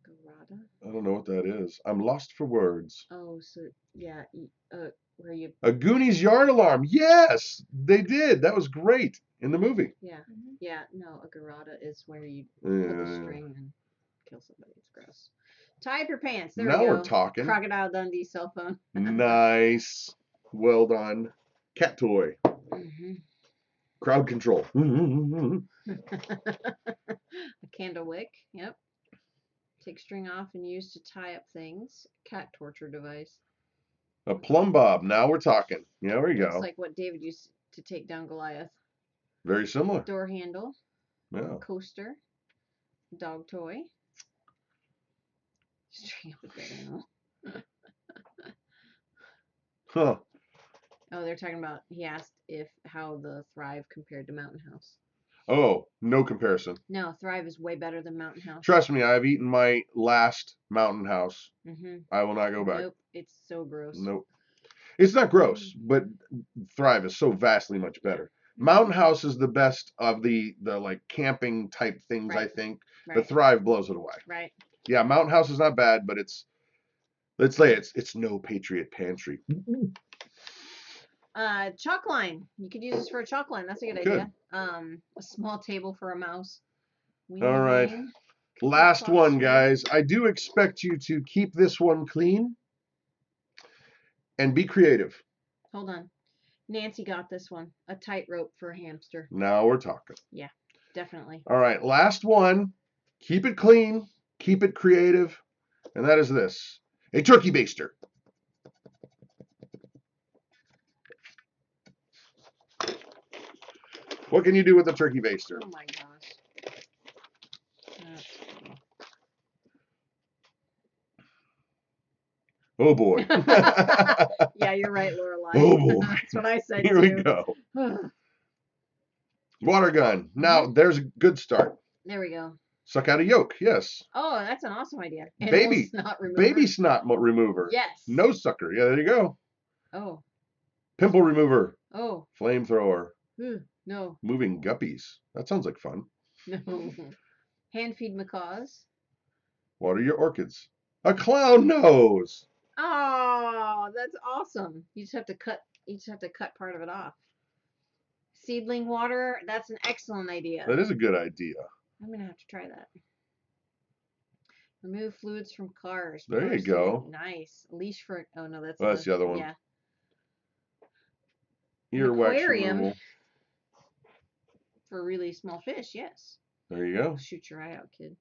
Garada. I don't know what that is. I'm lost for words. Oh, so yeah, where you? A Goonies yard alarm. Yes, they did. That was great in the movie. Yeah, yeah. No, a garada is where you Yeah. pull the string and kill somebody. It's gross. Tie up your pants. There Now we go. we're talking. Crocodile Dundee cell phone. Nice. Well done. Cat toy. Mm-hmm. Crowd control. A candle wick. Yep. Take string off and use to tie up things. Cat torture device. A plumb bob. Now we're talking. Yeah, there we go. It's like what David used to take down Goliath. Very similar. Door handle. Yeah. Coaster. Dog toy. String up a dead animal. Huh. Oh, they're talking about, he asked how the Thrive compared to Mountain House. Oh, no comparison. No, Thrive is way better than Mountain House. Trust me, I've eaten my last Mountain House. Mm-hmm. I will not go back. Nope, it's so gross. Nope. It's not gross, but Thrive is so vastly much better. Mountain House is the best of the like camping type things, Right. I think. Right. But Thrive blows it away. Right. Yeah, Mountain House is not bad, but let's say it's no Patriot Pantry. Chalk line. You could use this for a chalk line. That's a good idea. A small table for a mouse. All right. Last one, guys. I do expect you to keep this one clean and be creative. Hold on. Nancy got this one. A tightrope for a hamster. Now we're talking. Yeah, definitely. All right, last one. Keep it clean, keep it creative, and that is this. A turkey baster. What can you do with a turkey baster? Oh my gosh. Oh boy. Yeah, you're right, Lorelai. Oh boy. That's what I said Here too. we go. Water gun. Now, there's a good start. There we go. Suck out a yolk. Yes. Oh, that's an awesome idea. Baby snot remover. Baby snot remover. Yes. Nose sucker. Yeah, there you go. Oh. Pimple remover. Oh. Flamethrower. No. Moving guppies. That sounds like fun. No. Hand feed macaws. Water your orchids. A clown nose. Oh, that's awesome. You just have to cut part of it off. Seedling water, that's an excellent idea. That is a good idea. I'm gonna have to try that. Remove fluids from cars. There you go. Nice. Leash for, oh no, that's the other one. Yeah. Earwax Aquarium removal. for really small fish, yes. There you go. Shoot your eye out, kid.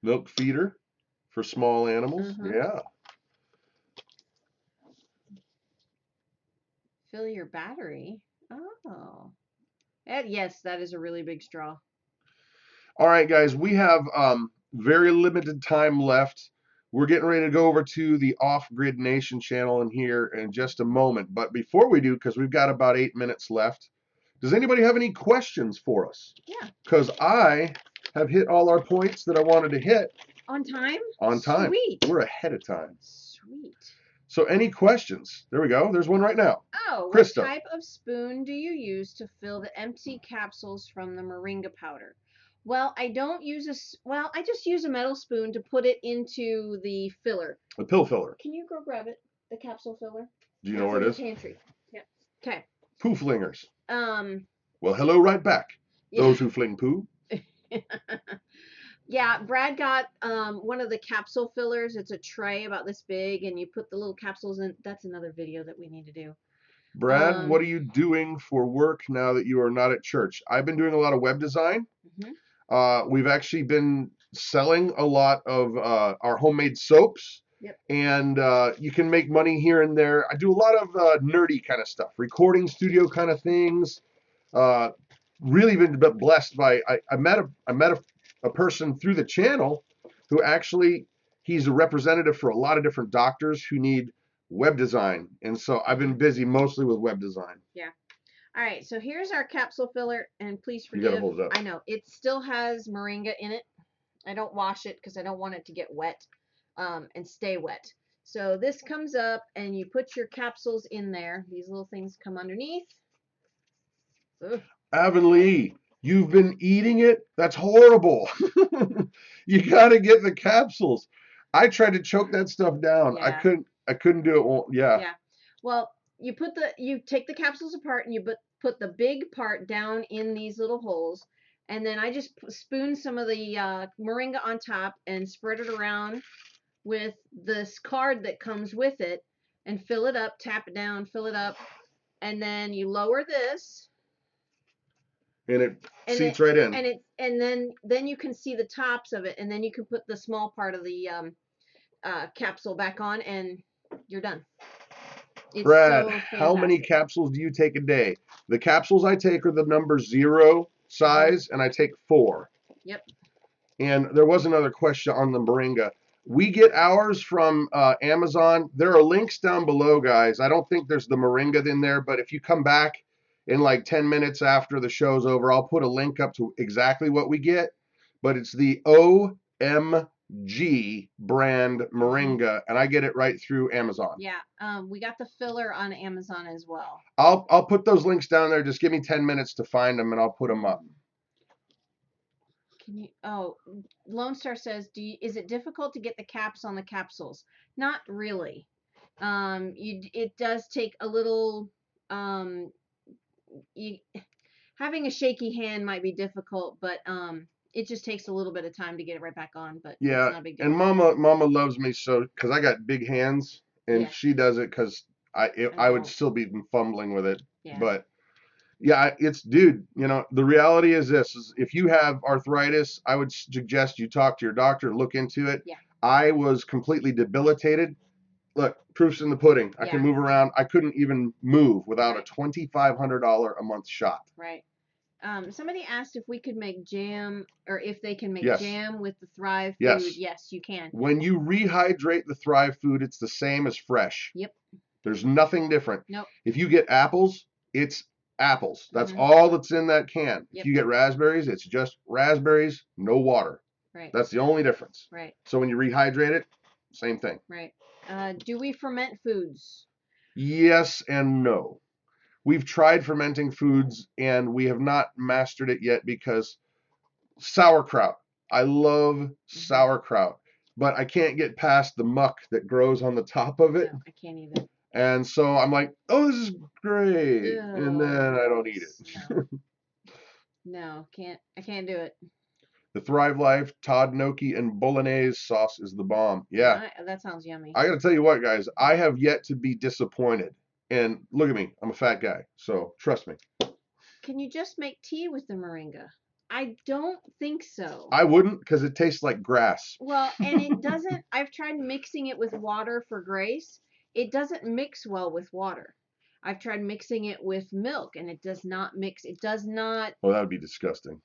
Milk feeder for small animals. Yeah. Fill your battery. Oh. Yes, that is a really big straw. All right, guys, we have very limited time left. We're getting ready to go over to the Off-Grid Nation channel in here in just a moment. But before we do, because we've got about 8 minutes left, does anybody have any questions for us? Yeah. Because I have hit all our points that I wanted to hit. On time? On time. Sweet. We're ahead of time. Sweet. So any questions? There we go. There's one right now. Oh, Christa. what type of spoon do you use to fill the empty capsules from the moringa powder? Well, I don't use I just use a metal spoon to put it into the filler. The pill filler. Can you go grab it? The capsule filler? Do you know where it is? Pantry. Yeah. Okay. Poo flingers. Well, hello right back. Yeah. Those who fling poo. Yeah, Brad got one of the capsule fillers. It's a tray about this big, and you put the little capsules in. That's another video that we need to do. Brad, what are you doing for work now that you are not at church? I've been doing a lot of web design. We've actually been selling a lot of our homemade soaps. Yep. And you can make money here and there. I do a lot of nerdy kind of stuff, recording studio kind of things. Really been blessed by. I met a person through the channel who actually, he's a representative for a lot of different doctors who need web design. And so I've been busy mostly with web design. Yeah. All right. So here's our capsule filler. And please forgive. You gotta hold it up. I know. It still has moringa in it. I don't wash it because I don't want it to get wet and stay wet. So this comes up and you put your capsules in there. These little things come underneath. Ugh. Avonlea, you've been eating it? That's horrible. You got to get the capsules. I tried to choke that stuff down. Yeah. I couldn't do it. Well, yeah. Yeah. Well, you take the capsules apart and you put the big part down in these little holes. And then I just spoon some of the moringa on top and spread it around with this card that comes with it and fill it up, tap it down, fill it up. And then you lower this. And it seats right in. And then you can see the tops of it, and then you can put the small part of the capsule back on, and you're done. It's Brad, so how many capsules do you take a day? The capsules I take are the number 0 size, and I take 4. Yep. And there was another question on the moringa. We get ours from Amazon. There are links down below, guys. I don't think there's the moringa in there, but if you come back in like 10 minutes after the show's over, I'll put a link up to exactly what we get. But it's the OMG brand moringa, and I get it right through Amazon. Yeah, we got the filler on Amazon as well. I'll put those links down there. Just give me 10 minutes to find them, and I'll put them up. Can you? Oh, Lone Star says, is it difficult to get the caps on the capsules? Not really. It does take a little. Having a shaky hand might be difficult, but it just takes a little bit of time to get it right back on. But yeah, it's not a big deal. And Mama loves me so because I got big hands, and she does it because I would still be fumbling with it. Yeah. But yeah, dude, you know, the reality is this: is if you have arthritis, I would suggest you talk to your doctor, look into it. Yeah. I was completely debilitated. Look, proof's in the pudding. I can move around. I couldn't even move without a $2,500 a month shot. Right. Somebody asked if we could make jam, or if they can make jam with the Thrive food. Yes. Yes, you can. When you rehydrate the Thrive food, it's the same as fresh. Yep. There's nothing different. Nope. If you get apples, it's apples. That's all that's in that can. Yep. If you get raspberries, it's just raspberries, no water. Right. That's the only difference. Right. So when you rehydrate it, same thing. Right. Do we ferment foods? Yes and no. We've tried fermenting foods and we have not mastered it yet because sauerkraut. I love sauerkraut, but I can't get past the muck that grows on the top of it. No, I can't either. And so I'm like, oh, this is great. Ew. And then I don't eat it. No, I can't do it. The Thrive Life, Todd Gnocchi, and Bolognese sauce is the bomb. Yeah. That sounds yummy. I got to tell you what, guys, I have yet to be disappointed. And look at me, I'm a fat guy, so trust me. Can you just make tea with the moringa? I don't think so. I wouldn't, because it tastes like grass. Well, and it doesn't, I've tried mixing it with water for Grace. It doesn't mix well with water. I've tried mixing it with milk, and it does not mix. It does not. Oh, that would be disgusting.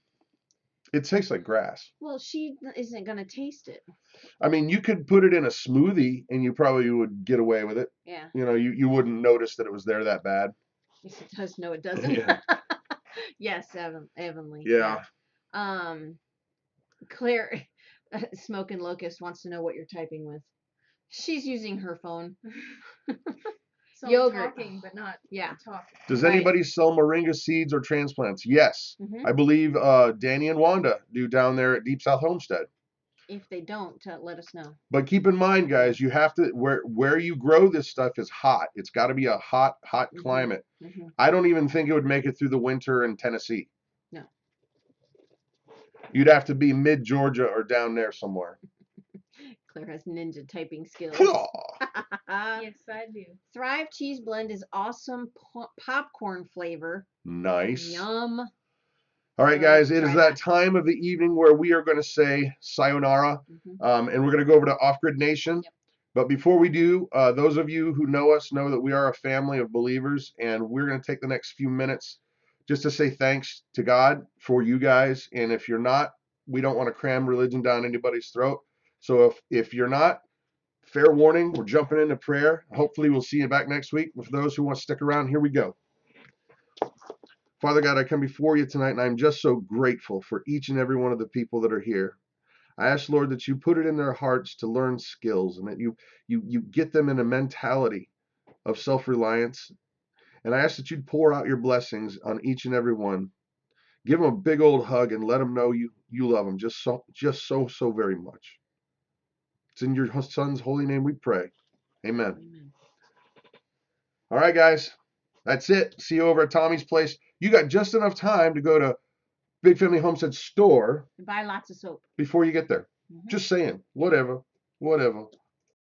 It tastes like grass. Well, she isn't going to taste it. I mean, you could put it in a smoothie, and you probably would get away with it. Yeah. You know, you wouldn't notice that it was there that bad. Yes, it does. No, it doesn't. Yeah. Yes, Evanly. Yeah. Claire, Smoking Locust wants to know what you're typing with. She's using her phone. So Yogurt. talking, but not talking. Does anybody sell moringa seeds or transplants? Yes. I believe Danny and Wanda do down there at Deep South Homestead. If they don't, let us know. But keep in mind, guys, you have to, where you grow this stuff is hot. It's got to be a hot climate. I don't even think it would make it through the winter in Tennessee. No. You'd have to be mid-Georgia or down there somewhere. Claire has ninja typing skills. Yes, I do. Thrive Cheese Blend is awesome popcorn flavor. Nice. Yum. All right, guys, it is that time of the evening where we are going to say sayonara, and we're going to go over to Off-Grid Nation. Yep. But before we do, those of you who know us know that we are a family of believers, and we're going to take the next few minutes just to say thanks to God for you guys. And if you're not, we don't want to cram religion down anybody's throat. So if you're not, fair warning, we're jumping into prayer. Hopefully we'll see you back next week. For those who want to stick around, here we go. Father God, I come before you tonight, and I'm just so grateful for each and every one of the people that are here. I ask, Lord, that you put it in their hearts to learn skills, and that you get them in a mentality of self-reliance. And I ask that you'd pour out your blessings on each and every one. Give them a big old hug and let them know you love them just so very much. It's in your son's holy name we pray. Amen. Amen. All right, guys. That's it. See you over at Tommy's place. You got just enough time to go to Big Family Homestead store. Buy lots of soap. Before you get there. Just saying. Whatever.